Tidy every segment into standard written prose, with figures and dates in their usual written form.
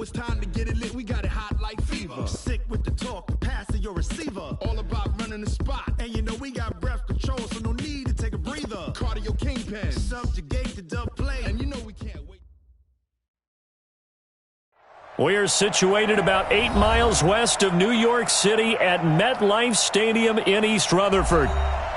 it's time to get it lit. We got it hot like fever. Sick with the talk, passing your receiver. All about running the spot. And you know we got breath control, so no need to take a breather. Cardio kingpin, subjugate the dub play. And you know we can't wait. We are situated about 8 miles west of New York City at MetLife Stadium in East Rutherford.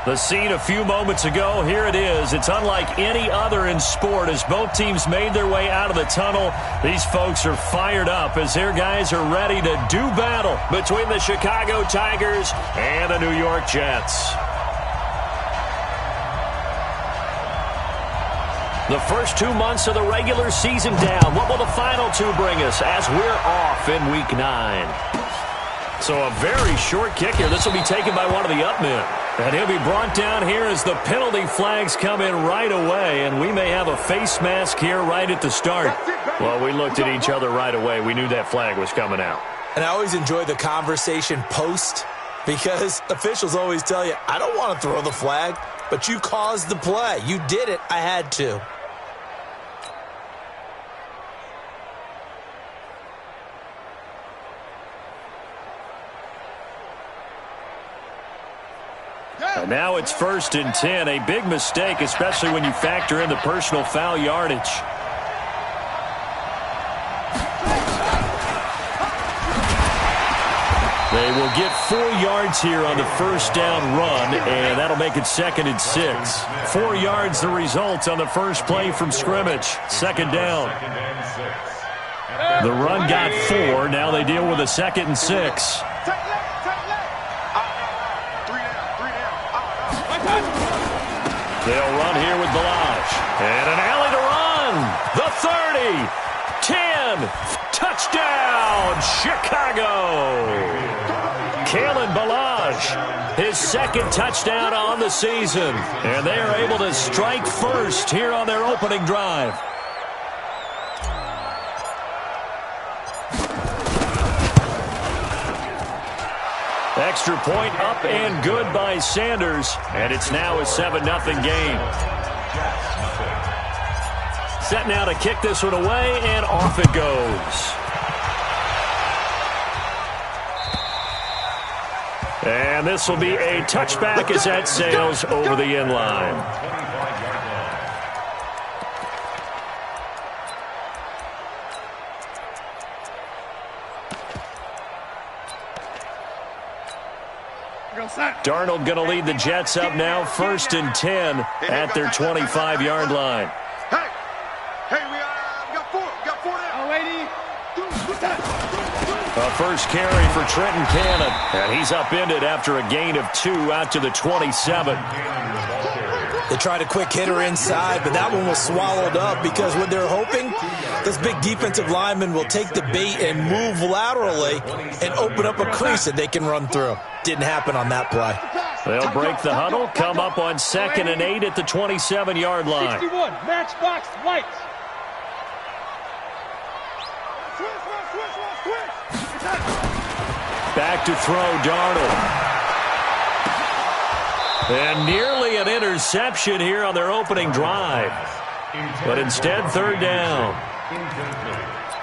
The scene a few moments ago, here it is. It's unlike any other in sport as both teams made their way out of the tunnel. These folks are fired up as their guys are ready to do battle between the Chicago Tigers and the New York Jets. The first 2 months of the regular season down. What will the final 2 bring us as we're off in Week 9? So a very short kick here. This will be taken by one of the up men. And he'll be brought down here as the penalty flags come in right away. And we may have a face mask here right at the start. Well, we looked at each other right away. We knew that flag was coming out. And I always enjoy the conversation post because officials always tell you, I don't want to throw the flag, but you caused the play. You did it. I had to. And now it's 1st and 10. A big mistake, especially when you factor in the personal foul yardage. They will get 4 yards here on the first down run, and that'll make it 2nd and 6. 4 yards the result on the first play from scrimmage. 2nd down. The run got 4. Now they deal with a 2nd and 6. They'll run here with Balaj. And an alley to run. The 30. 10. Touchdown, Chicago. Kalen Balaj, his 2nd touchdown on the season. And they are able to strike first here on their opening drive. Extra point up and good by Sanders. And it's now a 7-0 game. Set now to kick this one away, and off it goes. And this will be a touchback as that sails over the end line. Darnold going to lead the Jets up now, 1st and 10 at their 25-yard line. Hey, we got 4 down. A first carry for Trenton Cannon, and he's upended after a gain of 2 out to the 27. They tried a quick hitter inside, but that one was swallowed up because what they're hoping, this big defensive lineman will take the bait and move laterally and open up a crease that they can run through. Didn't happen on that play. They'll break the huddle, come up on 2nd and 8 at the 27-yard line. 61, matchbox lights. Back to throw, Darnold. And nearly an interception here on their opening drive. But instead, 3rd down.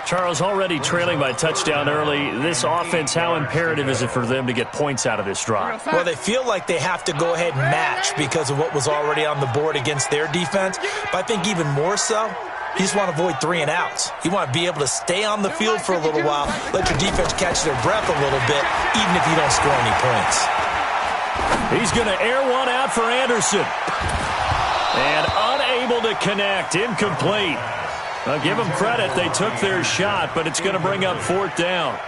Charles, already trailing by touchdown early. This offense, how imperative is it for them to get points out of this drive? Well, they feel like they have to go ahead and match because of what was already on the board against their defense. But I think even more so, you just want to avoid 3 and outs. You want to be able to stay on the field for a little while, let your defense catch their breath a little bit, even if you don't score any points. He's going to air one out for Anderson. And unable to connect, incomplete. I'll give them credit. They took their shot, but it's going to bring up 4th down.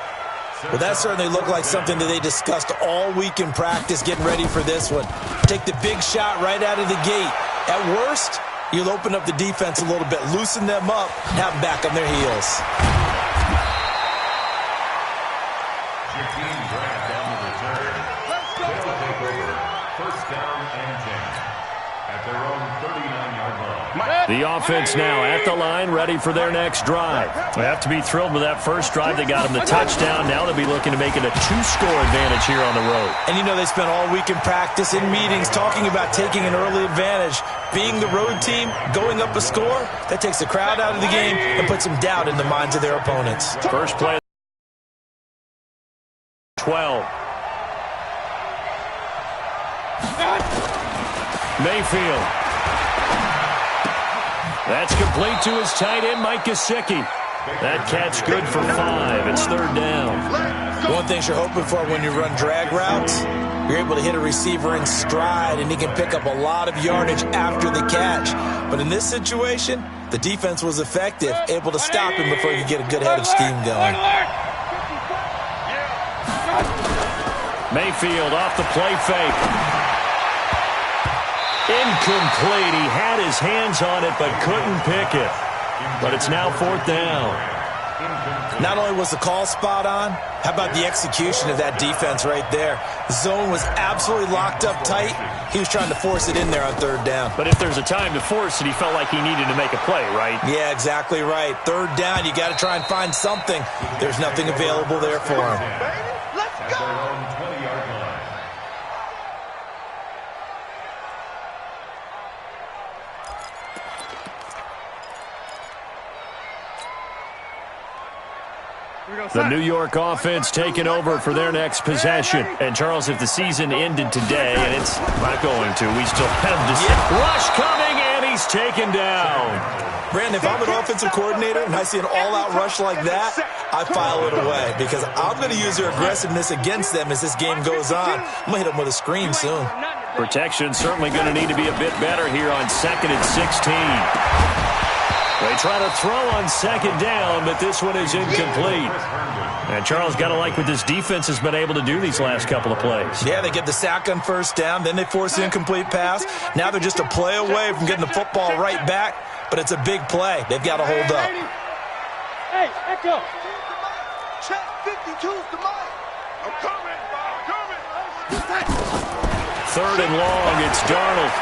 Well, that certainly looked like something that they discussed all week in practice getting ready for this one. Take the big shot right out of the gate. At worst, you'll open up the defense a little bit, loosen them up, have them back on their heels. at their own 39-yard line. The offense now at the line, ready for their next drive. They have to be thrilled with that first drive. They got them the touchdown. Now they'll be looking to make it a 2-score advantage here on the road. And you know they spent all week in practice, in meetings, talking about taking an early advantage. Being the road team, going up a score, that takes the crowd out of the game and puts some doubt in the minds of their opponents. First play, 12. Mayfield. That's complete to his tight end, Mike Gesicki. That catch good for 5. It's third down. One thing you're hoping for when you run drag routes, you're able to hit a receiver in stride, and he can pick up a lot of yardage after the catch. But in this situation, the defense was effective, able to stop him before you get a good head of steam going. Mayfield off the play fake. Incomplete. He had his hands on it but couldn't pick it. But it's now fourth down. Not only was the call spot on, how about the execution of that defense right there? The zone was absolutely locked up tight. He was trying to force it in there on third down. But if there's a time to force it, he felt like he needed to make a play, right? Yeah, exactly right. Third down, you got to try and find something. There's nothing available there for him. Let's go! 20-yard line. The New York offense taking over for their next possession. And, Charles, if the season ended today, and it's not going to, we still have this rush coming, and he's taken down. Brandon, if I'm an offensive coordinator and I see an all-out rush like that, I file it away because I'm going to use their aggressiveness against them as this game goes on. I'm going to hit them with a screen soon. Protection certainly going to need to be a bit better here on 2nd and 16. They try to throw on second down, but this one is incomplete. And Charles, got to like what this defense has been able to do these last couple of plays. Yeah, they get the sack on first down, then they force the incomplete pass. Now they're just a play away from getting the football right back, but it's a big play. They've got to hold up. Hey, echo. Check 52's the mic. I'm coming. Third and long, it's Darnold.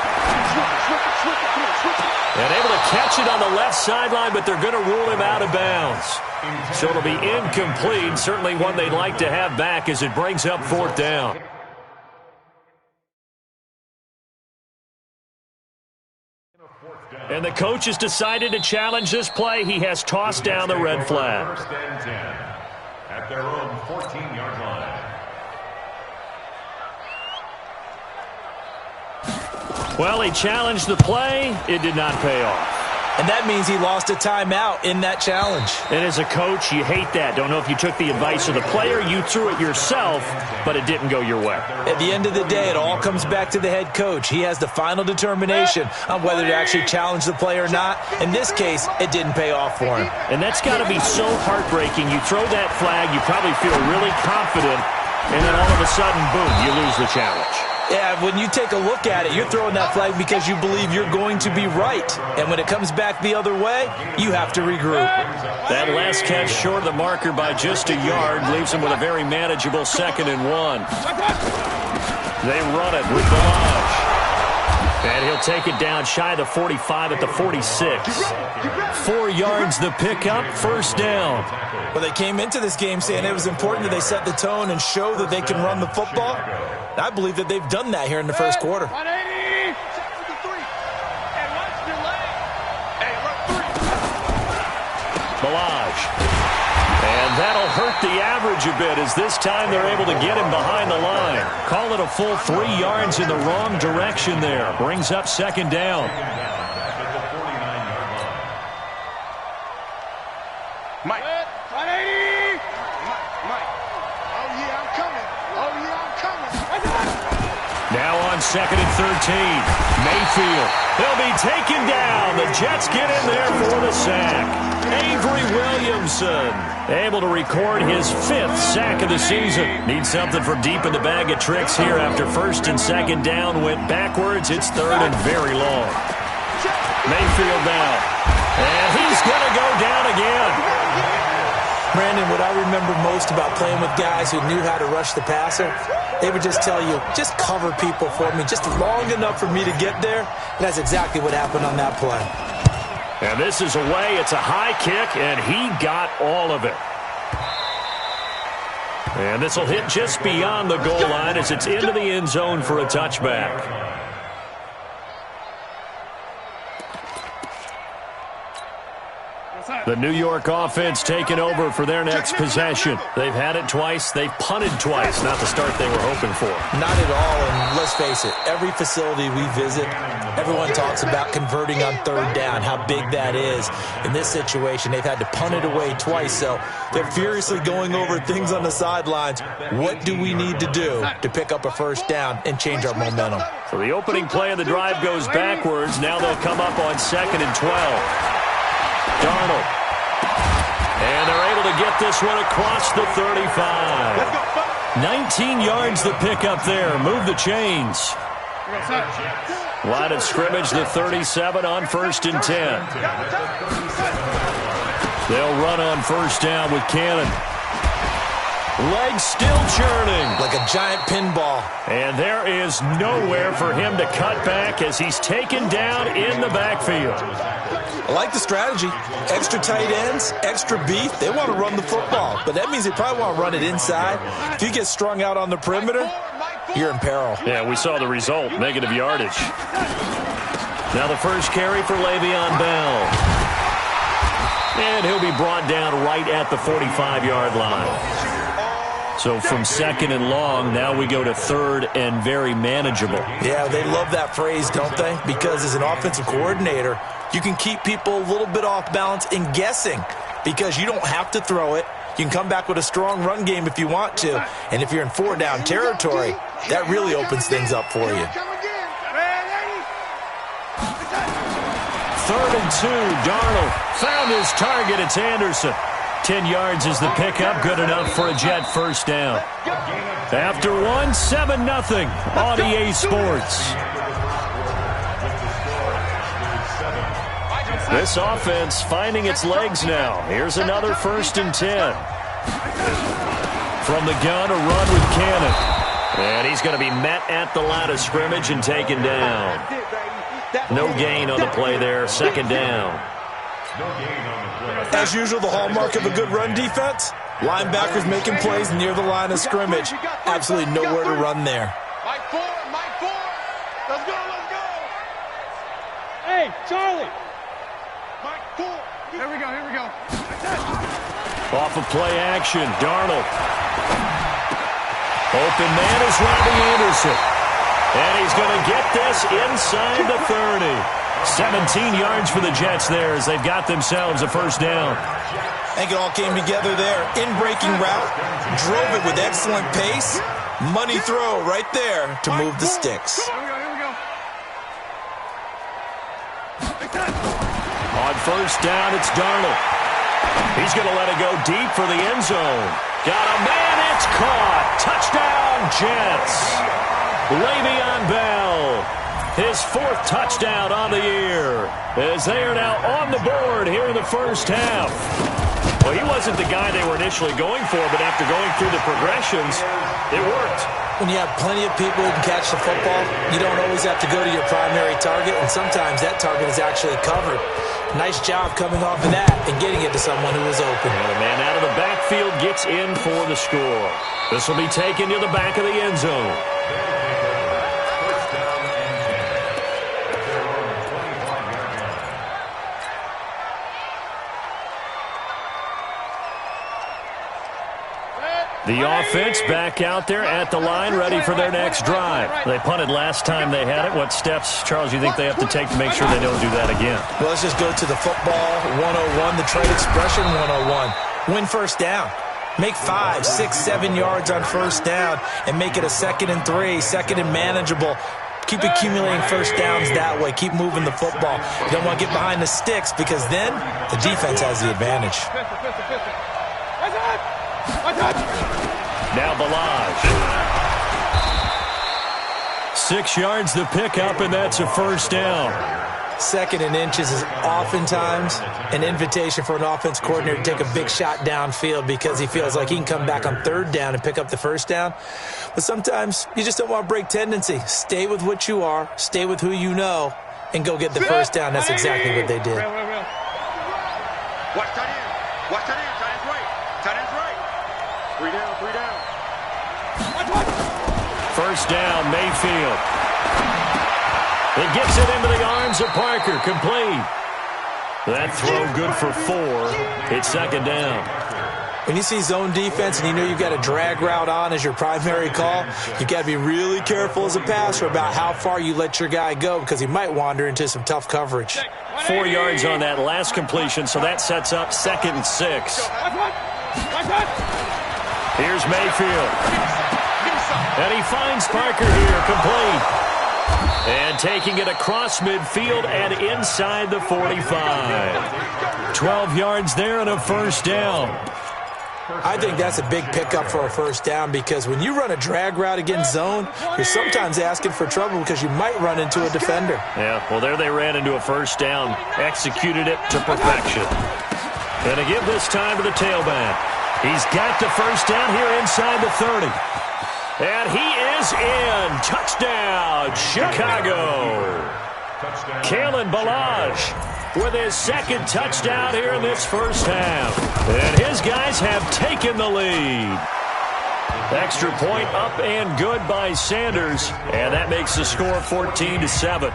And able to catch it on the left sideline, but they're going to rule him out of bounds. So it'll be incomplete, certainly one they'd like to have back as it brings up fourth down. And the coach has decided to challenge this play. He has tossed down the red flag. First and 10 at their own 14-yard line. Well, he challenged the play. It did not pay off. And that means he lost a timeout in that challenge. And as a coach, you hate that. Don't know if you took the advice of the player. You threw it yourself, but it didn't go your way. At the end of the day, it all comes back to the head coach. He has the final determination on whether to actually challenge the play or not. In this case, it didn't pay off for him. And that's got to be so heartbreaking. You throw that flag, you probably feel really confident, and then all of a sudden, boom, you lose the challenge. Yeah, when you take a look at it, you're throwing that flag because you believe you're going to be right. And when it comes back the other way, you have to regroup. That last catch short of the marker by just a yard leaves him with a very manageable 2nd and 1. They run it with Balaj. And he'll take it down shy of the 45 at the 46. 4 yards the pickup, first down. Well, they came into this game saying it was important that they set the tone and show that they can run the football. I believe that they've done that here in the first quarter. 180. Balaj. And that'll hurt the average a bit as this time they're able to get him behind the line. Call it a full 3 yards in the wrong direction there. Brings up second down. Mike. 180. Mike. Oh, yeah, I'm coming. Now on 2nd and 13. Mayfield. He'll be taken down. The Jets get in there for the sack. Avery Williamson able to record his 5th sack of the season. Needs something from deep in the bag of tricks here after 1st and 2nd down went backwards. It's 3rd and very long. Mayfield now. And he's going to go down again. Brandon, what I remember most about playing with guys who knew how to rush the passer, they would just tell you, just cover people for me, just long enough for me to get there. And that's exactly what happened on that play. And this is away. It's a high kick, and he got all of it. And this will hit just beyond the goal line as it's into the end zone for a touchback. The New York offense taking over for their next possession. They've had it twice. They've punted twice. Not the start they were hoping for. Not at all, and let's face it, every facility we visit, everyone talks about converting on third down, how big that is. In this situation, they've had to punt it away twice, so they're furiously going over things on the sidelines. What do we need to do to pick up a first down and change our momentum? So the opening play of the drive goes backwards. Now they'll come up on 2nd and 12. Darnold. And they're able to get this one across the 35. 19 yards the pickup there. Move the chains. Line of scrimmage, the 37 on 1st and 10. They'll run on first down with Cannon. Legs still churning. Like a giant pinball. And there is nowhere for him to cut back as he's taken down in the backfield. I like the strategy. Extra tight ends, extra beef. They want to run the football, but that means they probably want to run it inside. If you get strung out on the perimeter, you're in peril. Yeah, we saw the result, negative yardage. Now the first carry for Le'Veon Bell. And he'll be brought down right at the 45-yard line. So from 2nd and long, now we go to 3rd and very manageable. Yeah, they love that phrase, don't they? Because as an offensive coordinator, you can keep people a little bit off balance and guessing because you don't have to throw it. You can come back with a strong run game if you want to. And if you're in 4-down territory, that really opens things up for you. 3rd and 2, Darnold found his target. It's Anderson. 10 yards is the pickup. Good enough for a Jet first down. After one, 7-0 on EA Sports. This offense finding its legs now. Here's another 1st and 10. From the gun, a run with Cannon. And he's going to be met at the line of scrimmage and taken down. No gain on the play there. 2nd down. As usual, the hallmark of a good run defense, linebackers making plays near the line of scrimmage. Absolutely nowhere to run there. Mike 4. Let's go. Hey, Charlie. Mike 4. Here we go. Off of play action, Darnold. Open man is Robbie Anderson. And he's going to get this inside the 30. 17 yards for the Jets there as they've got themselves a first down. I think it all came together there. In-breaking route, drove it with excellent pace. Money throw right there to move the sticks. Here we go. On first down, it's Darnold. He's going to let it go deep for the end zone. Got a man, it's caught. Touchdown, Jets. Le'Veon Bell. His 4th touchdown on the year as they are now on the board here in the first half. Well, he wasn't the guy they were initially going for, but after going through the progressions, it worked. When you have plenty of people who can catch the football, you don't always have to go to your primary target, and sometimes that target is actually covered. Nice job coming off of that and getting it to someone who was open. And the man out of the backfield gets in for the score. This will be taken to the back of the end zone. The offense back out there at the line, ready for their next drive. They punted last time they had it. What steps, Charles, you think they have to take to make sure they don't do that again? Well, let's just go to the football 101, the trade expression 101. Win first down. Make 5, 6, 7 yards on first down and make it a 2nd and 3, 2nd and manageable. Keep accumulating first downs that way. Keep moving the football. You don't want to get behind the sticks because then the defense has the advantage. Now Balaj. 6 yards the pickup, and that's a first down. Second and inches is oftentimes an invitation for an offense coordinator to take a big shot downfield because he feels like he can come back on third down and pick up the first down. But sometimes you just don't want to break tendency. Stay with what you are, stay with who you know, and go get the first down. That's exactly what they did. Watch tight end. Watch tight end. Tight end's right. Tight end's right. 3 down, 3 down. First down, Mayfield. He gets it into the arms of Parker, complete. That throw good for 4. It's second down. When you see zone defense and you know you've got a drag route on as your primary call, you've got to be really careful as a passer about how far you let your guy go because he might wander into some tough coverage. 4 yards on that last completion, so that sets up 2nd and 6. Here's Mayfield. And he finds Parker here, complete. And taking it across midfield and inside the 45. 12 yards there and a first down. I think that's a big pickup for a first down because when you run a drag route against zone, you're sometimes asking for trouble because you might run into a defender. Yeah, well, there they ran into a first down, executed it to perfection. And to give this time to the tailback. He's got the first down here inside the 30. And he is in. Touchdown, Chicago. Kalen Ballage with his 2nd touchdown here in this first half. And his guys have taken the lead. Extra point up and good by Sanders. And that makes the score 14-7.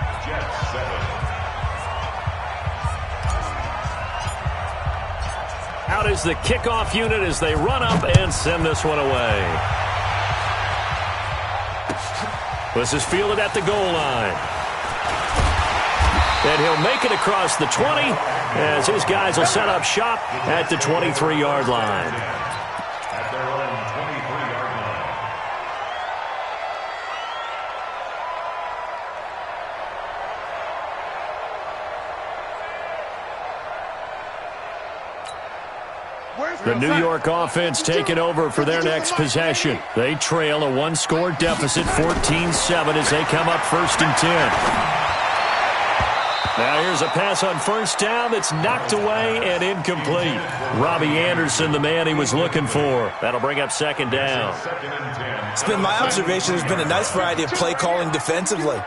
Out is the kickoff unit as they run up and send this one away. This is fielded at the goal line. And he'll make it across the 20 as his guys will set up shop at the 23-yard line. At their own 23-yard line. The New York offense taking over for their next possession. They trail a 1-score deficit, 14-7, as they come up 1st and 10. Now here's a pass on first down that's knocked away and incomplete. Robbie Anderson, the man he was looking for. That'll bring up 2nd down. It's been my observation there's been a nice variety of play calling defensively.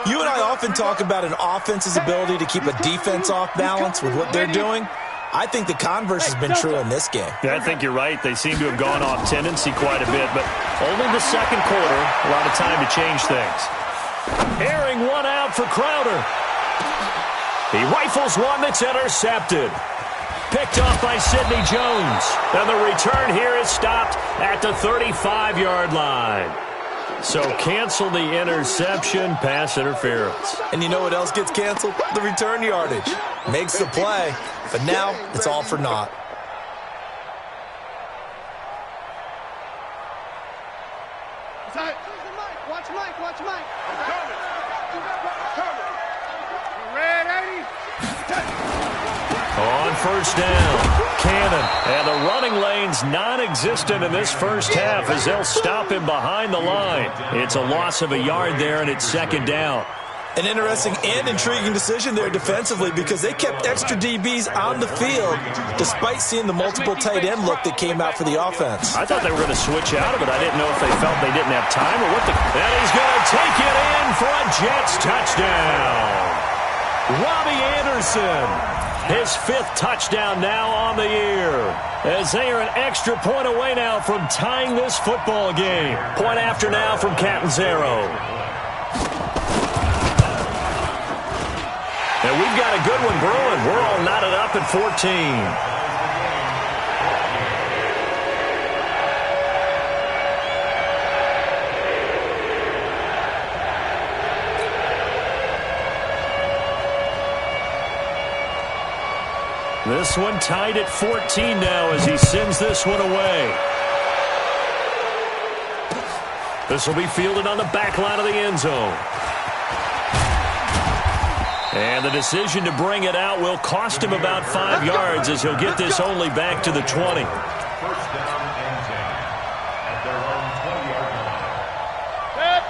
You and I often talk about an offense's ability to keep a defense off balance with what they're doing. I think the converse has been true in this game. Yeah, I think you're right. They seem to have gone off tendency quite a bit, but only the 2nd quarter, a lot of time to change things. Airing one out for Crowder. He rifles one that's intercepted. Picked off by Sidney Jones. And the return here is stopped at the 35-yard line. So cancel the interception, pass interference. And you know what else gets canceled? The return yardage. Makes the play, but now it's all for naught. Watch Mike. Watch Mike. Coming. Red 80. On first down, Cannon. And the running lane's non-existent in this first half as they'll stop him behind the line. It's a loss of a yard there, and it's 2nd down. An interesting and intriguing decision there defensively because they kept extra DBs on the field despite seeing the multiple tight end look that came out for the offense. I thought they were going to switch out of it. I didn't know if they felt they didn't have time or what. And he's going to take it in for a Jets touchdown. Robbie Anderson, his 5th touchdown now on the year. As they are an extra point away now from tying this football game. Point after now from Catanzaro. And we've got a good one brewing. We're all knotted up at 14. This one tied at 14 now as he sends this one away. This will be fielded on the back line of the end zone. And the decision to bring it out will cost him about 5 yards as he'll get this only back to the 20. First down and 10 at their own 20-yard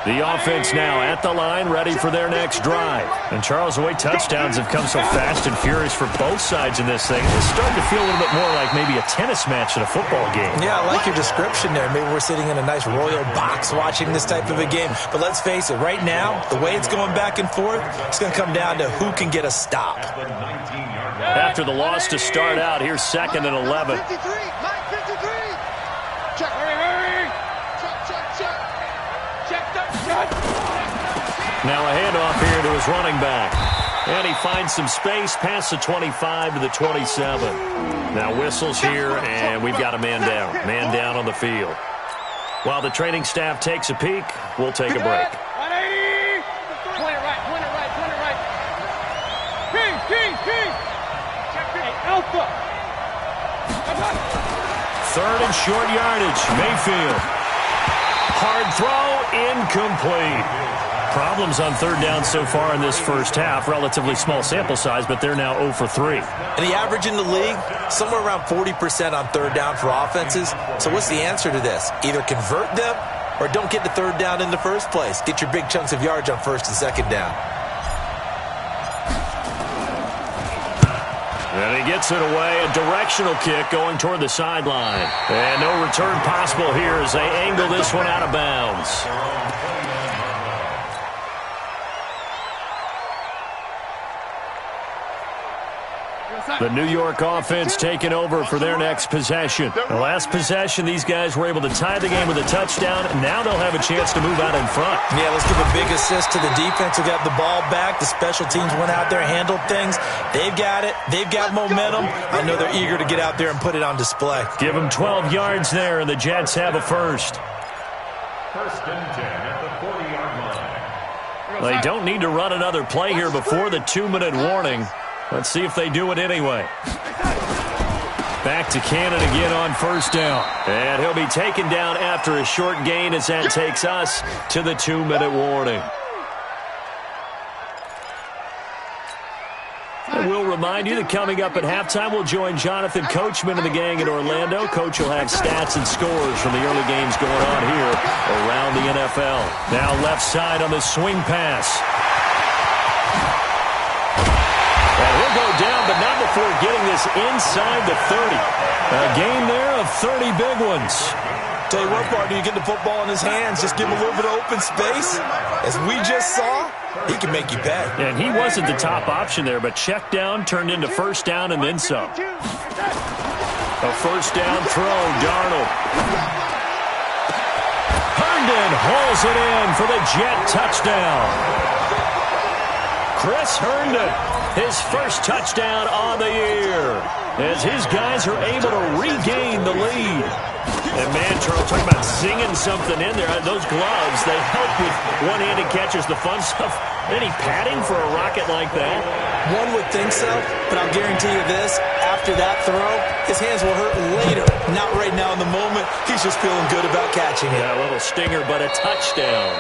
line. The offense now at the line, ready for their next drive. And, Charles, the way touchdowns have come so fast and furious for both sides in this thing, it's starting to feel a little bit more like maybe a tennis match in a football game. Yeah, I like your description there. Maybe we're sitting in a nice royal box watching this type of a game. But let's face it, right now, the way it's going back and forth, it's going to come down to who can get a stop. After the loss to start out, here's 2nd and 11. 53, 53. Check, hurry. Check. Now a handoff here to his running back. And he finds some space past the 25 to the 27. Now whistles here, and we've got a man down. Man down on the field. While the training staff takes a peek, we'll take a break. 180. Point it right. Kings. Check it. Alpha. 3rd and short yardage. Mayfield. Hard throw, incomplete. Problems on 3rd down so far in this first half. Relatively small sample size, but they're now 0 for 3. And the average in the league, somewhere around 40% on 3rd down for offenses. So what's the answer to this? Either convert them or don't get to 3rd down in the first place. Get your big chunks of yards on 1st and 2nd down. And he gets it away. A directional kick going toward the sideline. And no return possible here as they angle this one out of bounds. The New York offense taking over for their next possession. The last possession, these guys were able to tie the game with a touchdown. Now they'll have a chance to move out in front. Yeah, let's give a big assist to the defense who got the ball back. The special teams went out there, handled things. They've got it. They've got momentum. I know they're eager to get out there and put it on display. Give them 12 yards there, and the Jets have a first. 1st and 10 at the 40-yard line. They don't need to run another play here before the 2-minute warning. Let's see if they do it anyway. Back to Cannon again on 1st down. And he'll be taken down after a short gain as that takes us to the 2-minute warning. And we'll remind you that coming up at halftime, we'll join Jonathan Coachman and the gang in Orlando. Coach will have stats and scores from the early games going on here around the NFL. Now left side on the swing pass. And he'll go down, but not before getting this inside the 30. A gain there of 30 big ones. Tell you what, partner, you get the football in his hands, just give him a little bit of open space. As we just saw, he can make you pay. And he wasn't the top option there, but check down turned into 1st down and then some. A 1st down throw, Darnold. Herndon hauls it in for the Jet touchdown. Chris Herndon, his first touchdown on the year, as his guys are able to regain the lead. And man, Charles, talking about singing something in there. Those gloves, they help with one-handed catches, the fun stuff. Any padding for a rocket like that? One would think so, but I'll guarantee you this. After that throw, his hands will hurt later. Not right now in the moment. He's just feeling good about catching it. Yeah, a little stinger, but a touchdown.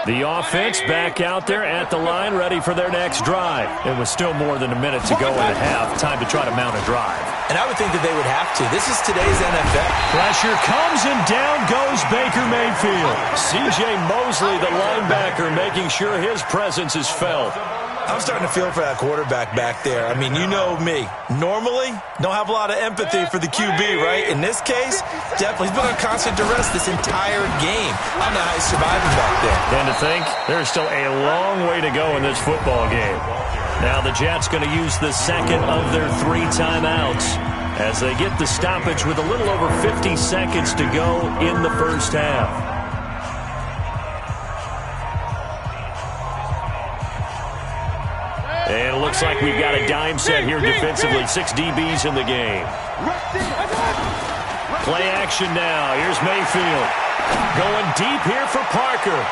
The offense back out there at the line, ready for their next drive. It was still more than a minute to go in the half. Time to try to mount a drive. And I would think that they would have to. This is today's NFL. Pressure comes, and down goes Baker Mayfield. C.J. Mosley, the linebacker, making sure his presence is felt. I'm starting to feel for that quarterback back there. I mean, you know me. Normally, don't have a lot of empathy for the QB, right? In this case, definitely. He's been on constant duress this entire game. I don't know how he's surviving back there. And to think, there's still a long way to go in this football game. Now the Jets going to use the second of their 3 timeouts as they get the stoppage with a little over 50 seconds to go in the first half. And it looks like we've got a dime set here defensively. 6 DBs in the game. Play action now. Here's Mayfield. Going deep here for Parker.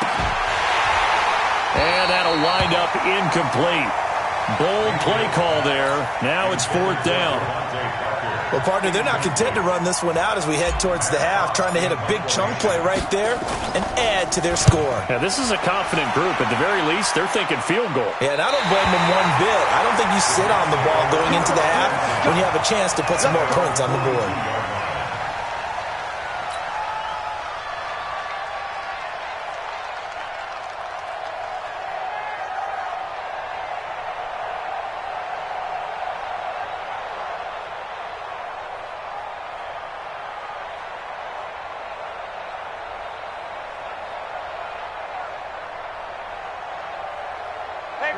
And that'll wind up incomplete. Bold play call there. Now it's 4th down. Well, partner, they're not content to run this one out as we head towards the half, trying to hit a big chunk play right there and add to their score. Yeah, this is a confident group. At the very least, they're thinking field goal. Yeah, and I don't blame them one bit. I don't think you sit on the ball going into the half when you have a chance to put some more points on the board.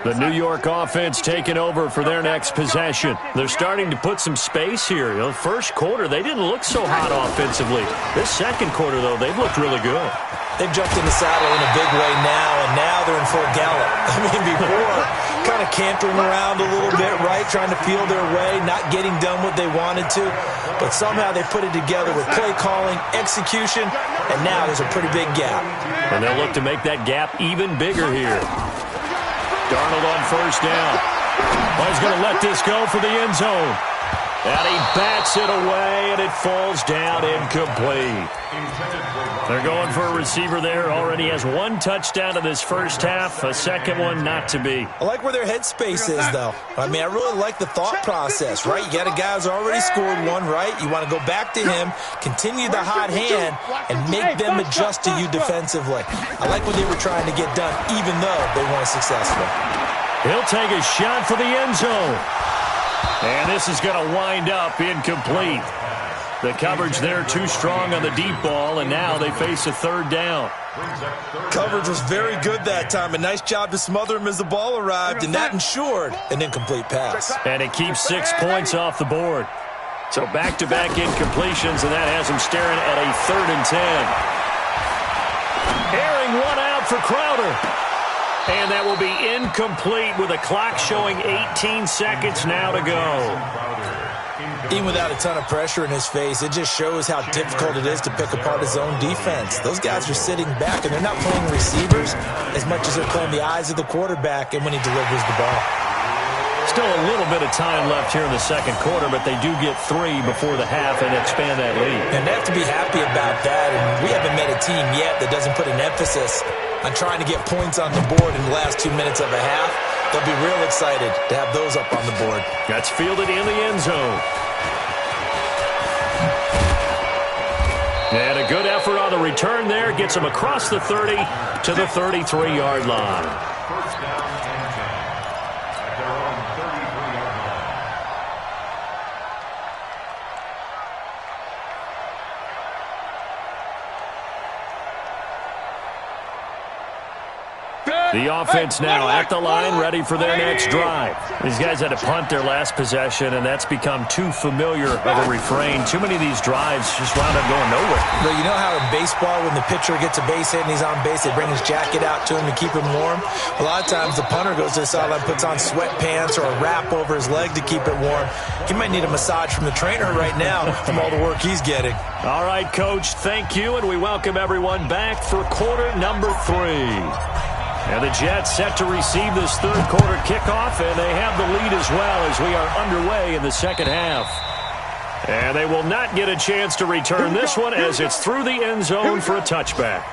The New York offense taking over for their next possession. They're starting to put some space here. The first quarter, they didn't look so hot offensively. This second quarter, though, they've looked really good. They've jumped in the saddle in a big way now, and now they're in full gallop. I mean, before, kind of cantering around a little bit, right, trying to feel their way, not getting done what they wanted to. But somehow they put it together with play calling, execution, and now there's a pretty big gap. And they'll look to make that gap even bigger here. Darnold on first down. Well, he's going to let this go for the end zone. And he bats it away, and it falls down incomplete. They're going for a receiver there. Already has one touchdown in this first half. A second one not to be. I like where their headspace is, though. I mean, I really like the thought process, right? You got a guy who's already scored one, right? You want to go back to him, continue the hot hand, and make them adjust to you defensively. I like what they were trying to get done, even though they weren't successful. He'll take a shot for the end zone. And this is going to wind up incomplete. The coverage there too strong on the deep ball, and now they face a third down. Coverage was very good that time. A nice job to smother him as the ball arrived, and that ensured an incomplete pass. And it keeps 6 points off the board. So back-to-back incompletions, and that has him staring at a 3rd and 10. Airing one out for Crowder. And that will be incomplete with a clock showing 18 seconds now to go. Even without a ton of pressure in his face, it just shows how difficult it is to pick apart his own defense. Those guys are sitting back, and they're not playing receivers as much as they're playing the eyes of the quarterback and when he delivers the ball. Still a little bit of time left here in the second quarter, but they do get 3 before the half and expand that lead. And they have to be happy about that, and we haven't met a team yet that doesn't put an emphasis on trying to get points on the board in the last 2 minutes of a half. They'll be real excited to have those up on the board. That's fielded in the end zone. And a good effort on the return there. Gets him across the 30 to the 33-yard line. First down and 10 at their own 33-yard line. The offense now at the line, ready for their next drive. These guys had to punt their last possession, and that's become too familiar of a refrain. Too many of these drives just wound up going nowhere. But you know how in baseball, when the pitcher gets a base hit and he's on base, they bring his jacket out to him to keep him warm? A lot of times the punter goes to the sideline, puts on sweatpants or a wrap over his leg to keep it warm. He might need a massage from the trainer right now from all the work he's getting. All right, Coach, thank you, and we welcome everyone back for quarter number 3. And the Jets set to receive this third quarter kickoff, and they have the lead as well as we are underway in the second half. And they will not get a chance to return this one as it's through the end zone for a touchback.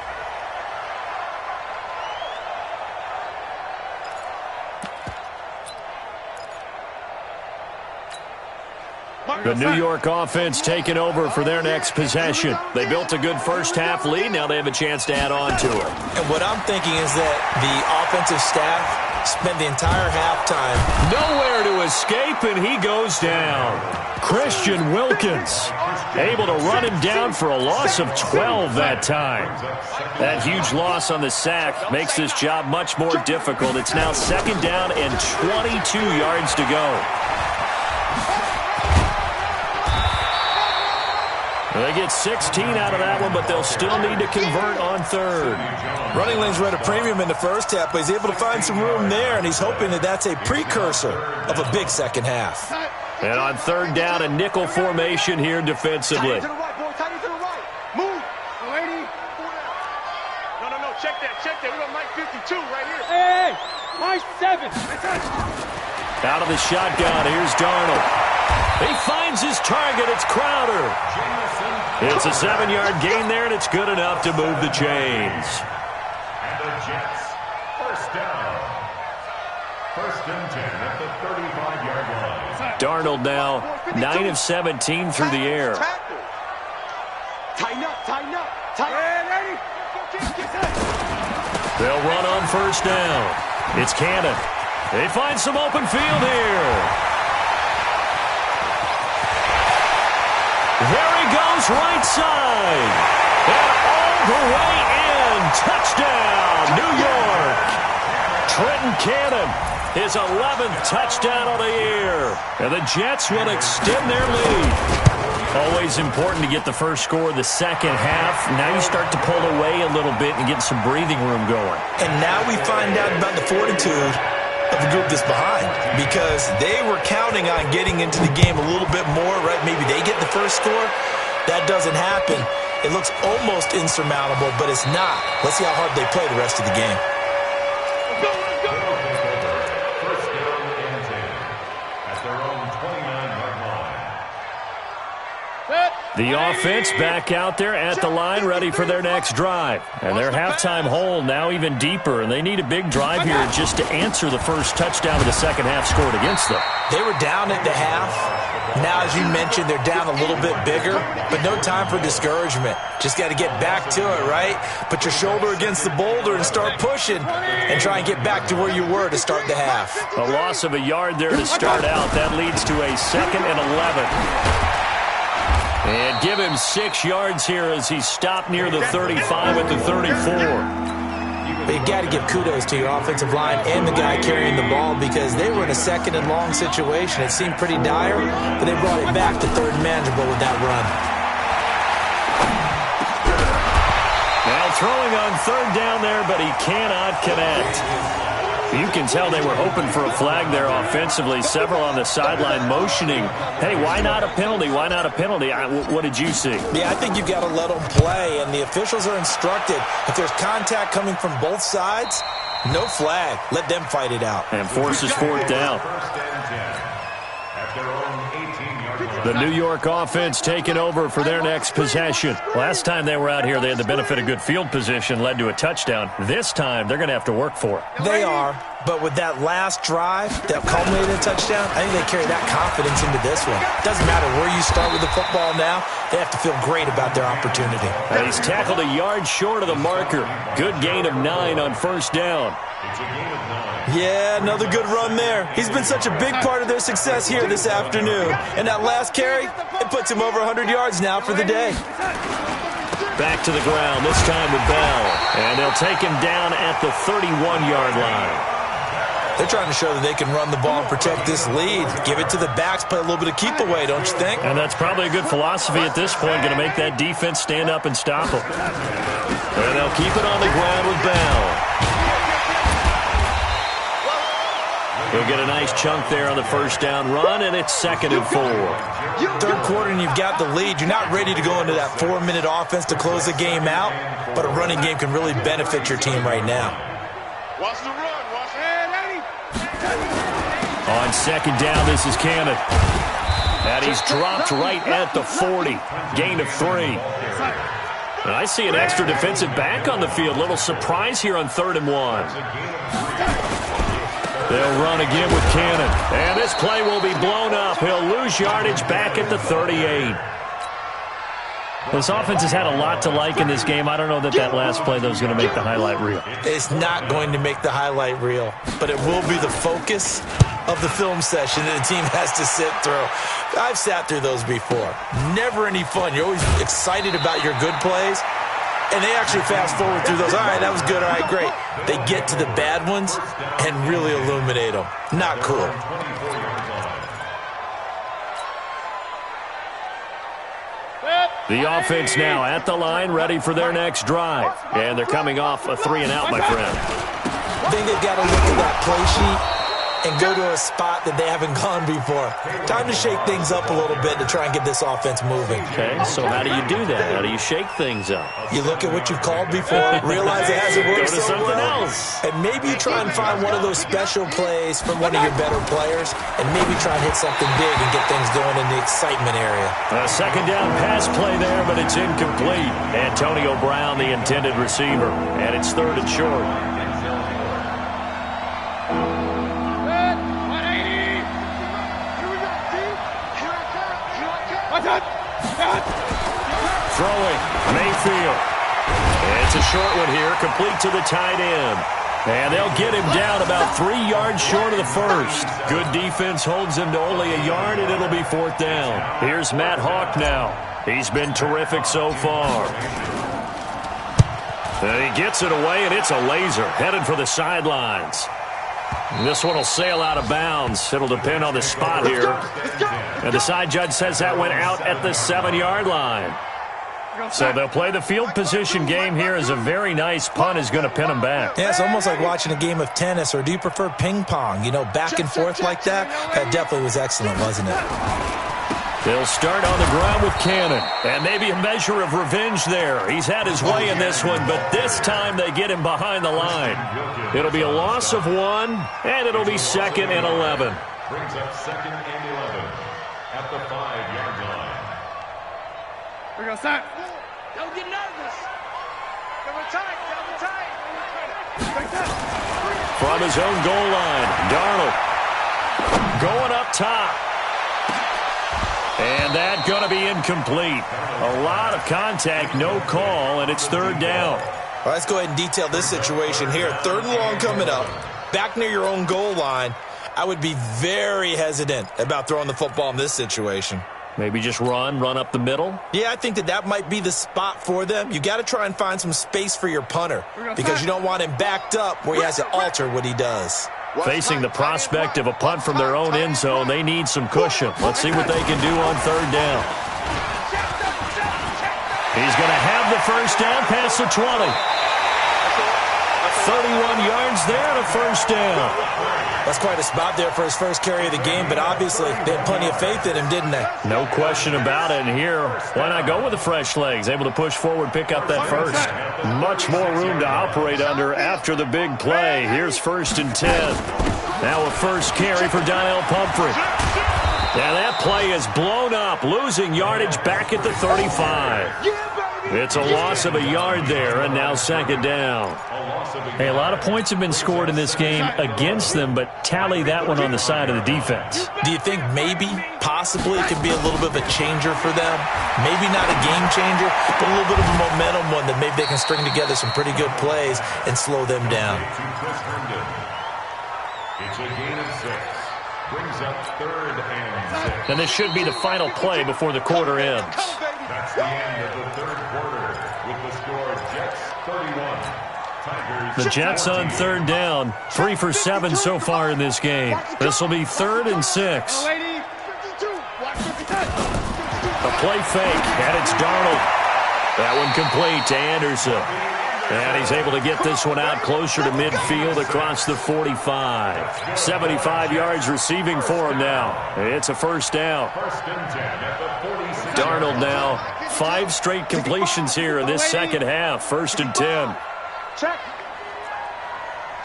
The New York offense taking over for their next possession. They built a good first half lead. Now they have a chance to add on to it. And what I'm thinking is that the offensive staff spent the entire halftime nowhere to escape, and he goes down. Christian Wilkins able to run him down for a loss of 12 that time. That huge loss on the sack makes this job much more difficult. It's now second down and 22 yards to go. They get 16 out of that one, but they'll still need to convert on third. Running lanes were at a premium in the first half, but he's able to find some room there, and he's hoping that that's a precursor of a big second half. And on third down, a nickel formation here defensively. To the right, boy. Tight to the right. Move. Lady. No. Check that. We got Mike 52 right here. Hey. Mike 7. Out of the shotgun, here's Darnold. He finds his target. It's Crowder. It's a 7-yard gain there, and it's good enough to move the chains. And the Jets, first down. First and 10 at the 35-yard line. Darnold now 9 of 17 through the air. Tighten up, tighten up, tighten up. Ready? They'll run on first down. It's Cannon. They find some open field here. There he goes, right side. And all the way in. Touchdown, New York. Trenton Cannon, his 11th touchdown of the year. And the Jets will extend their lead. Always important to get the first score of the second half. Now you start to pull away a little bit and get some breathing room going. And now we find out about the fortitude of the group that's behind, because they were counting on getting into the game a little bit more, right? Maybe they get the first score. That doesn't happen. It looks almost insurmountable, but it's not. Let's see how hard they play the rest of the game. First down and 10 at their own 29-yard line. The offense back out there at the line, ready for their next drive. And their halftime hole now even deeper, and they need a big drive here just to answer the first touchdown of the second half scored against them. They were down at the half. Now, as you mentioned, they're down a little bit bigger, but no time for discouragement. Just got to get back to it, right? Put your shoulder against the boulder and start pushing and try and get back to where you were to start the half. A loss of a yard there to start out. That leads to a 2nd and 11. And give him 6 yards here as he stopped near the 35 at the 34. You've got to give kudos to your offensive line and the guy carrying the ball, because they were in a 2nd and long situation. It seemed pretty dire, but they brought it back to 3rd and manageable with that run. Now throwing on 3rd down there, but he cannot connect. You can tell they were hoping for a flag there offensively. Several on the sideline motioning, hey, why not a penalty? Why not a penalty? What did you see? Yeah, I think you've got to let them play, and the officials are instructed. If there's contact coming from both sides, no flag. Let them fight it out. And forces 4th down. First and 10 at their own 18-yard line. The New York offense taking over for their next possession. Last time they were out here, they had the benefit of good field position, led to a touchdown. This time, they're going to have to work for it. They are, but with that last drive that culminated in a touchdown, I think they carry that confidence into this one. Doesn't matter where you start with the football now, they have to feel great about their opportunity. And he's tackled a yard short of the marker. Good gain of 9 on first down. It's a gain of 9. Yeah, another good run there. He's been such a big part of their success here this afternoon. And that last carry, it puts him over 100 yards now for the day. Back to the ground, this time with Bell. And they'll take him down at the 31-yard line. They're trying to show that they can run the ball and protect this lead. Give it to the backs, play a little bit of keep away, don't you think? And that's probably a good philosophy at this point, going to make that defense stand up and stop them. And they'll keep it on the ground with Bell. He'll get a nice chunk there on the first down run, and it's 2nd and 4. 3rd quarter and you've got the lead. You're not ready to go into that 4-minute offense to close the game out, but a running game can really benefit your team right now. Watch the run, watch it. On 2nd down, this is Cannon. And he's dropped right at the 40. Gain of 3. And I see an extra defensive back on the field. Little surprise here on 3rd and 1. They'll run again with Cannon. And this play will be blown up. He'll lose yardage back at the 38. This offense has had a lot to like in this game. I don't know that last play, though, is going to make the highlight reel. It's not going to make the highlight reel, but it will be the focus of the film session that the team has to sit through. I've sat through those before. Never any fun. You're always excited about your good plays, and they actually fast forward through those. All right, that was good. All right, great. They get to the bad ones and really illuminate them. Not cool. The offense now at the line, ready for their next drive. And they're coming off a 3-and-out, my friend. I think they've got to look at that play sheet and go to a spot that they haven't gone before. Time to shake things up a little bit to try and get this offense moving. Okay, so how do you do that? How do you shake things up? You look at what you've called before, realize it hasn't worked Go to so something well, else. and maybe you try and find one of those special plays from one of your better players, and maybe try and hit something big and get things going in the excitement area. A second down pass play there, but it's incomplete. Antonio Brown, the intended receiver, and it's third and short. Throwing, Mayfield. It's a short one here, complete to the tight end. And they'll get him down about 3 yards short of the first. Good defense holds him to only a yard, and it'll be fourth down. Here's Matt Hawk now. He's been terrific so far. And he gets it away, and it's a laser, headed for the sidelines. This one will sail out of bounds. It'll depend on the spot here. And the side judge says that went out at the 7-yard line. So they'll play the field position game here as a very nice punt is going to pin them back. Yeah, it's almost like watching a game of tennis, or do you prefer ping pong? You know, back and forth like that? That definitely was excellent, wasn't it? They'll start on the ground with Cannon. And maybe a measure of revenge there. He's had his way in this one, but this time they get him behind the line. It'll be a loss of 1, and it'll be 2nd and 11. Brings up 2nd and 11 at the 5-yard line. We're going to start. Don't get nervous. Double tight, double tight. From his own goal line, Darnold going up top. And that's going to be incomplete. A lot of contact, no call, and it's third down. Well, let's go ahead and detail this situation here. 3rd and long coming up, back near your own goal line. I would be very hesitant about throwing the football in this situation. Maybe just run up the middle? Yeah, I think that might be the spot for them. You got to try and find some space for your punter because you don't want him backed up where he has to alter what he does. Facing the prospect of a punt from their own end zone, they need some cushion. Let's see what they can do on third down. He's going to have the first down past the 20. 31 yards there and a first down. That's quite a spot there for his first carry of the game, but obviously they had plenty of faith in him, didn't they? No question about it. And here, why not go with the fresh legs? Able to push forward, pick up that first. Much more room to operate under after the big play. Here's 1st and 10. Now a first carry for Donnell Pumphrey. Now that play is blown up, losing yardage back at the 35. It's a loss of a yard there, and now 2nd down. Hey, a lot of points have been scored in this game against them, but tally that one on the side of the defense. Do you think maybe, possibly, it could be a little bit of a changer for them? Maybe not a game changer, but a little bit of a momentum one that maybe they can string together some pretty good plays and slow them down. It's a gain of 6. Brings up 3rd and 6. And this should be the final play before the quarter ends. That's the end of the 3rd quarter with the score Jets 31. The Jets on third down, 3 for 7 so far in this game. This will be 3rd and 6. A play fake, and it's Darnold. That one complete to Anderson. And he's able to get this one out closer to midfield across the 45. 75 yards receiving for him now. It's a first down. Darnold now, 5 straight completions here in this second half. 1st and 10. Check.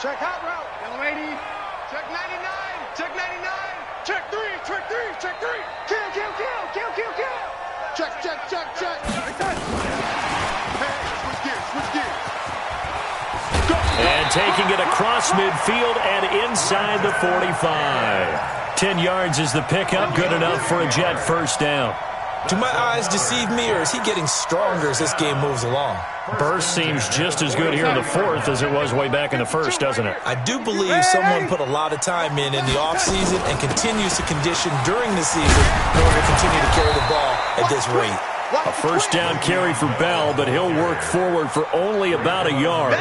Check hot route. Yellow 80. Check 99. Check 99. Check 3. Check 3. Check 3. Kill, kill, kill. Kill, kill, kill. Check, check, check, check. Hey, switch gears, switch gears. And taking it across midfield and inside the 45. 10 yards is the pickup. Good enough for a Jet first down. Do my eyes deceive me, or is he getting stronger as this game moves along? Burst seems just as good here in the 4th as it was way back in the 1st, doesn't it? I do believe someone put a lot of time in the offseason and continues to condition during the season in order to continue to carry the ball at this rate. A first down carry for Bell, but he'll work forward for only about a yard.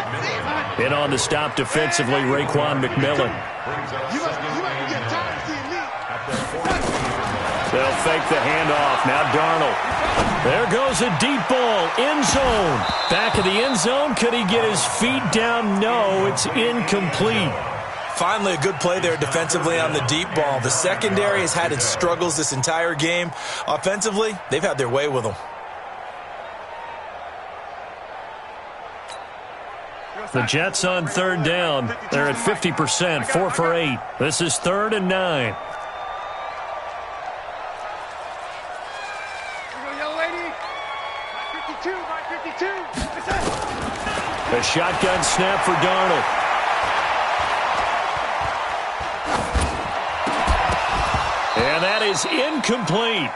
In on the stop defensively, Raekwon McMillan. They'll fake the handoff. Now Darnold. There goes a deep ball. End zone. Back of the end zone. Could he get his feet down? No, it's incomplete. Finally, a good play there defensively on the deep ball. The secondary has had its struggles this entire game. Offensively, they've had their way with them. The Jets on third down. They're at 50%, 4 for 8. This is 3rd and 9. A shotgun snap for Darnold. And that is incomplete.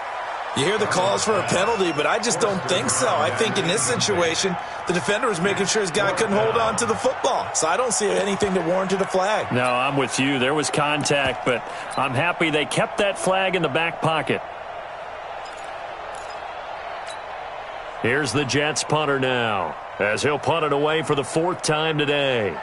You hear the calls for a penalty, but I just don't think so. I think in this situation, the defender was making sure his guy couldn't hold on to the football. So I don't see anything that warranted a flag. No, I'm with you. There was contact, but I'm happy they kept that flag in the back pocket. Here's the Jets punter now, as he'll punt it away for the 4th time today.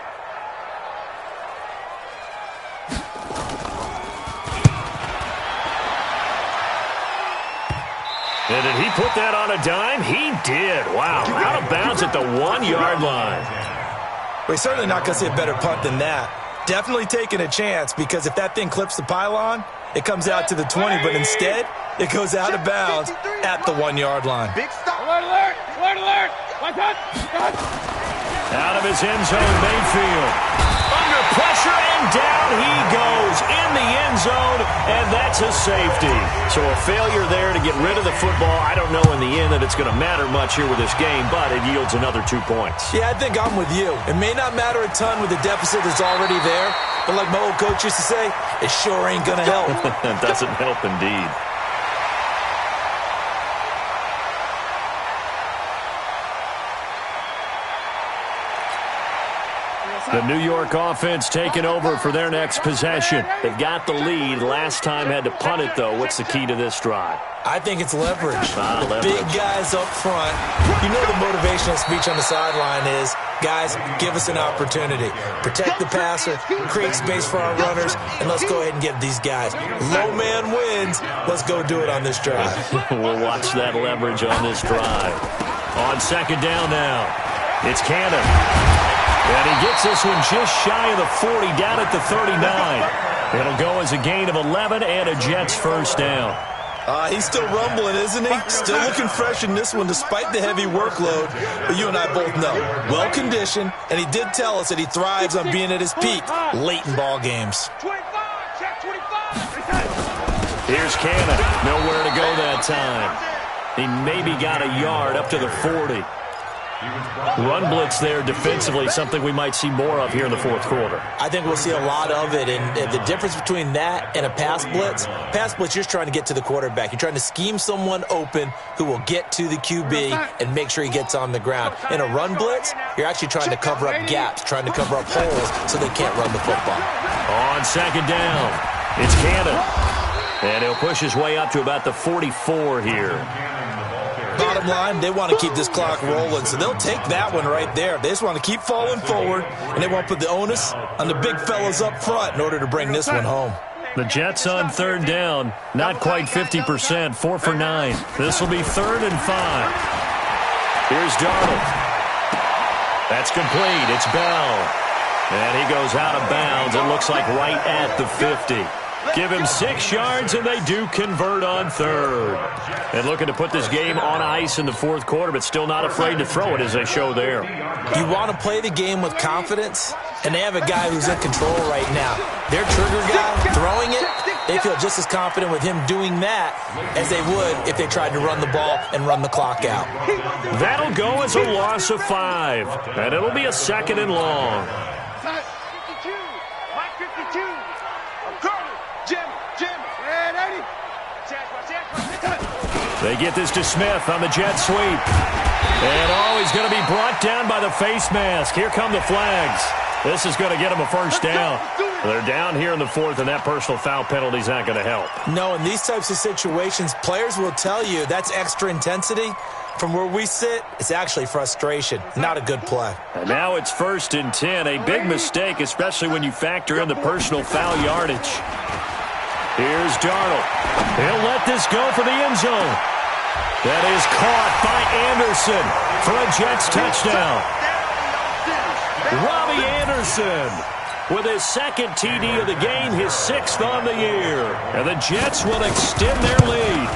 And did he put that on a dime? He did. Wow. Out of bounds at the 1-yard line. We're certainly not going to see a better punt than that. Definitely taking a chance, because if that thing clips the pylon, it comes out to the 20, but instead, it goes out of bounds at the 1-yard line. Big stop. Alert, alert, alert, alert. Out of his end zone, Mayfield. Under pressure, and down he goes in the end zone, and that's a safety. So a failure there to get rid of the football. I don't know in the end that it's going to matter much here with this game, but it yields another 2 points. Yeah, I think I'm with you. It may not matter a ton with the deficit that's already there, but like my old coach used to say, it sure ain't going to help. It doesn't help indeed. The New York offense taking over for their next possession. They've got the lead. Last time had to punt it, though. What's the key to this drive? I think it's leverage. Leverage. Big guys up front. You know the motivational speech on the sideline is, guys, give us an opportunity. Protect the passer, create space for our runners, and let's go ahead and get these guys. Low man wins. Let's go do it on this drive. We'll watch that leverage on this drive. On 2nd down now, it's Cannon. And he gets this one just shy of the 40, down at the 39. It'll go as a gain of 11 and a Jets 1st down. He's still rumbling, isn't he? Still looking fresh in this one despite the heavy workload. But you and I both know, well-conditioned, and he did tell us that he thrives on being at his peak late in ball games. 25, check 25. Here's Cannon. Nowhere to go that time. He maybe got a yard up to the 40. Run blitz there defensively, something we might see more of here in the 4th quarter. I think we'll see a lot of it, and the difference between that and a pass blitz, you're trying to get to the quarterback. You're trying to scheme someone open who will get to the QB and make sure he gets on the ground. In a run blitz, you're actually trying to cover up gaps, trying to cover up holes so they can't run the football. On 2nd down, it's Cannon. And he'll push his way up to about the 44 here. Bottom line, they want to keep this clock rolling, so they'll take that one right there. They just want to keep falling forward, and they want to put the onus on the big fellas up front in order to bring this one home. The Jets on 3rd down, not quite 50%, 4 for 9. This will be 3rd and 5. Here's Darnold. That's complete. It's Bell. And he goes out of bounds. It looks like right at the 50. Give him 6 yards, and they do convert on 3rd. And looking to put this game on ice in the 4th quarter, but still not afraid to throw it as they show there. You want to play the game with confidence, and they have a guy who's in control right now. Their trigger guy throwing it, they feel just as confident with him doing that as they would if they tried to run the ball and run the clock out. That'll go as a loss of 5, and it'll be a 2nd and long. 52, Mike 52. Jim, and 80. They get this to Smith on the jet sweep. And he's going to be brought down by the face mask. Here come the flags. This is going to get them a 1st down. They're down here in the 4th, and that personal foul penalty is not going to help. No, in these types of situations, players will tell you that's extra intensity. From where we sit, it's actually frustration. Not a good play. And now it's 1st and 10. A big mistake, especially when you factor in the personal foul yardage. Here's Darnold. He'll let this go for the end zone. That is caught by Anderson for a Jets touchdown. Robbie Anderson. with his second TD of the game, his 6th on the year. And the Jets will extend their lead.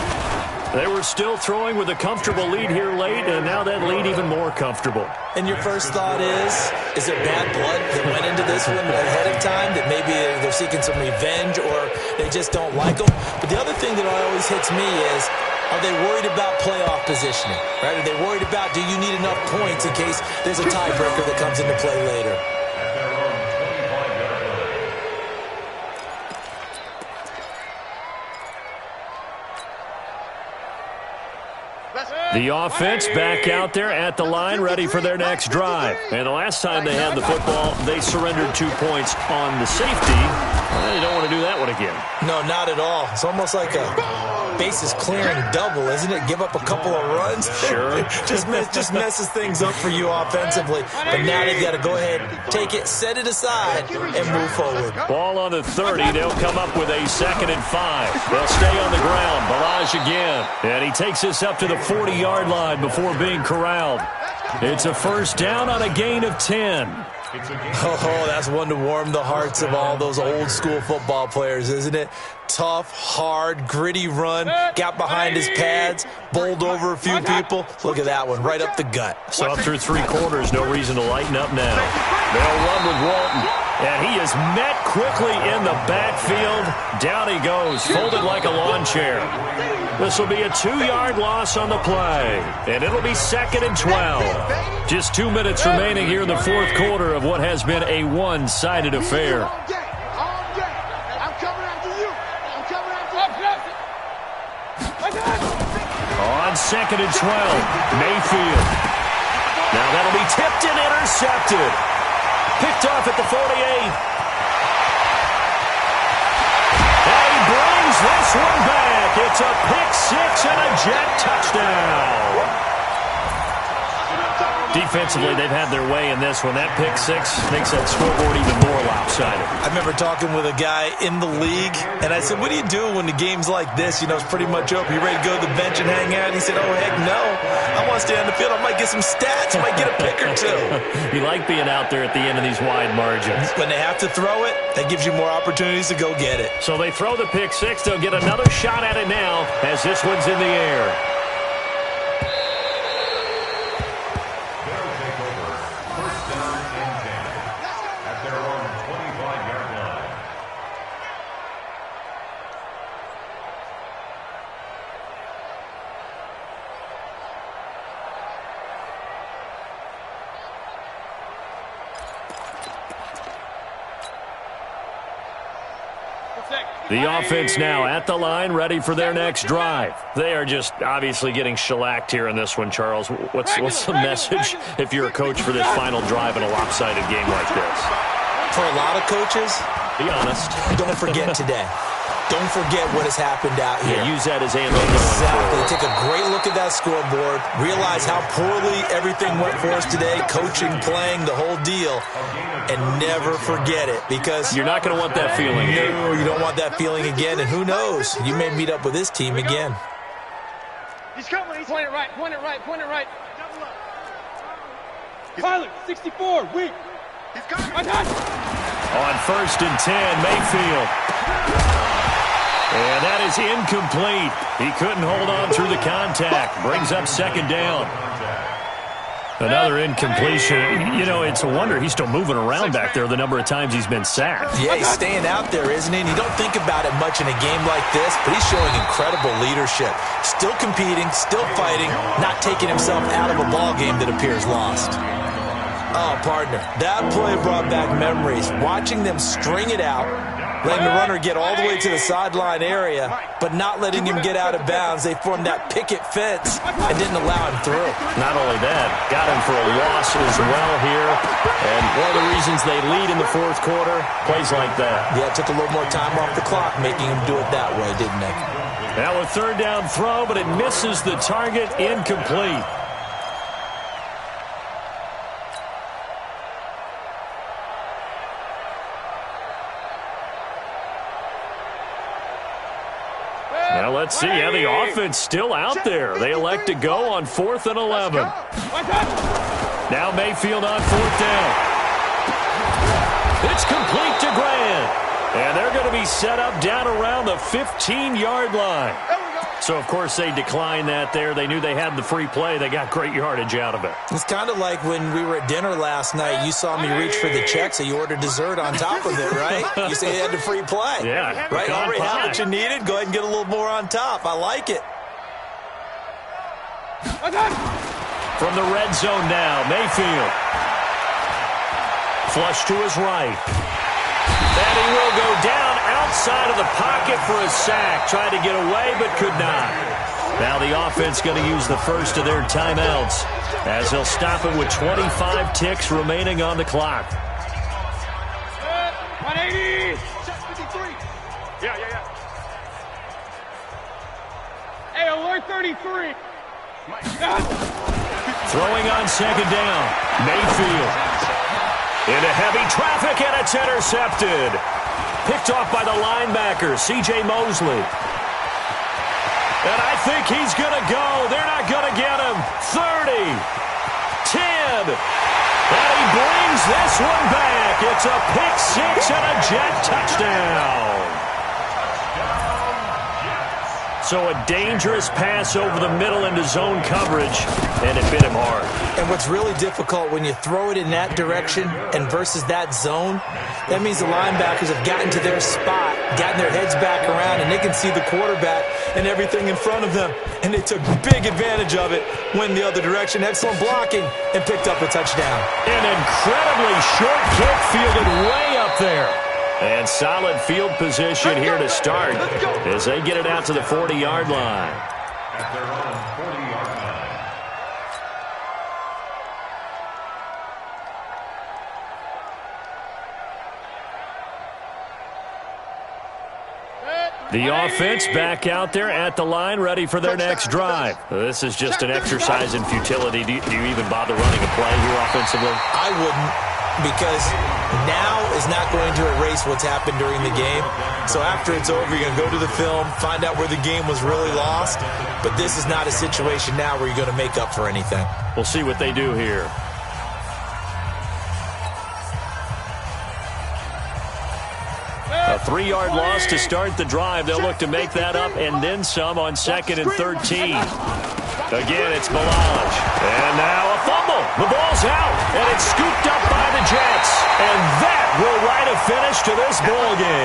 They were still throwing with a comfortable lead here late, and now that lead even more comfortable. And your first thought is there bad blood that went into this one ahead of time, that maybe they're seeking some revenge or they just don't like them? But the other thing that always hits me is, are they worried about playoff positioning? Right? Are they worried about, do you need enough points in case there's a tiebreaker that comes into play later? The offense back out there at the line, ready for their next drive. And the last time they had the football, they surrendered 2 points on the safety. They don't want to do that one again. No, not at all. It's almost like a bases clearing double, isn't it? Give up a couple of runs. Sure. just messes things up for you offensively. But now they've got to go ahead, take it, set it aside, and move forward. Ball on the 30. They'll come up with a 2nd and 5. They'll stay on the ground. Balaj again. And he takes this up to the 40-yard line before being corralled. It's a first down on a gain of 10. Oh, that's one to warm the hearts of all those old-school football players, isn't it? Tough, hard, gritty run, got behind his pads, bowled over a few people. Look at that one, right up the gut. So up through 3 quarters, no reason to lighten up now. They'll run with Walton, and he is met quickly in the backfield. Down he goes, folded like a lawn chair. This will be a 2-yard loss on the play, and it'll be 2nd and 12. Just 2 minutes remaining here in the 4th quarter of what has been a one-sided affair. On 2nd and 12, Mayfield. Now that'll be tipped and intercepted. Picked off at the 48. And he brings this one back. It's a pick-6 and a Jet touchdown. Defensively, they've had their way in this one. That pick-6 makes that scoreboard even more lopsided. I remember talking with a guy in the league, and I said, what do you do when the game's like this? You know, it's pretty much over. You ready to go to the bench and hang out? And he said, oh, heck no. I want to stay on the field. I might get some stats. I might get a pick or two. You like being out there at the end of these wide margins. When they have to throw it, that gives you more opportunities to go get it. So they throw the pick-6. They'll get another shot at it now as this one's in the air. The offense now at the line, ready for their next drive. They are just obviously getting shellacked here in this one, Charles. What's the message if you're a coach for this final drive in a lopsided game like this? For a lot of coaches, be honest. Don't forget today. Don't forget what has happened out here. Yeah, use that as ammo. Exactly. Take a great look at that scoreboard. Realize how poorly everything went for us today. Coaching, playing, the whole deal. And never forget it, because you're not going to want that feeling. No, you don't want that feeling again. And who knows? You may meet up with this team again. He's coming. He's point it right. Point it right. Point it right. Pilot, 64. Weak. He's coming. On 1st and 10, Mayfield. And that is incomplete. He couldn't hold on through the contact. Brings up 2nd down. Another incompletion. You know, it's a wonder he's still moving around back there the number of times he's been sacked. Yeah, he's staying out there, isn't he? And you don't think about it much in a game like this, but he's showing incredible leadership. Still competing, still fighting, not taking himself out of a ball game that appears lost. Oh, partner, that play brought back memories. Watching them string it out, letting the runner get all the way to the sideline area, but not letting him get out of bounds. They formed that picket fence and didn't allow him through. Not only that, got him for a loss as well here. And one of the reasons they lead in the 4th quarter, plays like that. Yeah, it took a little more time off the clock, making him do it that way, didn't it? Now a 3rd down throw, but it misses the target, incomplete. Now let's see how the offense still out there. They elect to go on 4th and 11. Now Mayfield on 4th down. It's complete grand. And they're going to be set up down around the 15-yard line. So, of course, they declined that there. They knew they had the free play. They got great yardage out of it. It's kind of like when we were at dinner last night. You saw me reach for the check, so you ordered dessert on top of it, right? You say you had the free play. Yeah. Right? You already had what you needed. Go ahead and get a little more on top. I like it. From the red zone now, Mayfield. Flush to his right. And he will go down outside of the pocket for a sack. Tried to get away, but could not. Now the offense going to use the first of their timeouts as they'll stop it with 25 ticks remaining on the clock. 180. Check 53. Yeah. Hey, alert 33. Throwing on second down. Mayfield. Into heavy traffic, and it's intercepted. Picked off by the linebacker, C.J. Mosley. And I think he's going to go. They're not going to get him. 30. 10. And he brings this one back. It's a pick six and a Jet touchdown. So a dangerous pass over the middle into zone coverage, and it bit him hard. And what's really difficult when you throw it in that direction and versus that zone, that means the linebackers have gotten to their spot, gotten their heads back around, and they can see the quarterback and everything in front of them. And they took big advantage of it, went the other direction, excellent blocking, and picked up a touchdown. An incredibly short kick fielded way up there. And solid field position here to start as they get it out to the 40-yard line. At their own 40-yard line. The offense back out there at the line, ready for their next drive. This is just an exercise in futility. Do you even bother running a play here offensively? I wouldn't, because now is not going to erase what's happened during the game. So after it's over, you're going to go to the film, find out where the game was really lost. But this is not a situation now where you're going to make up for anything. We'll see what they do here. A 3-yard loss to start the drive. They'll look to make that up and then some on 2nd and 13. Again, it's Balaj. And now a fumble. The ball's out, and it's scooped up by the Jets. And that will write a finish to this ball game.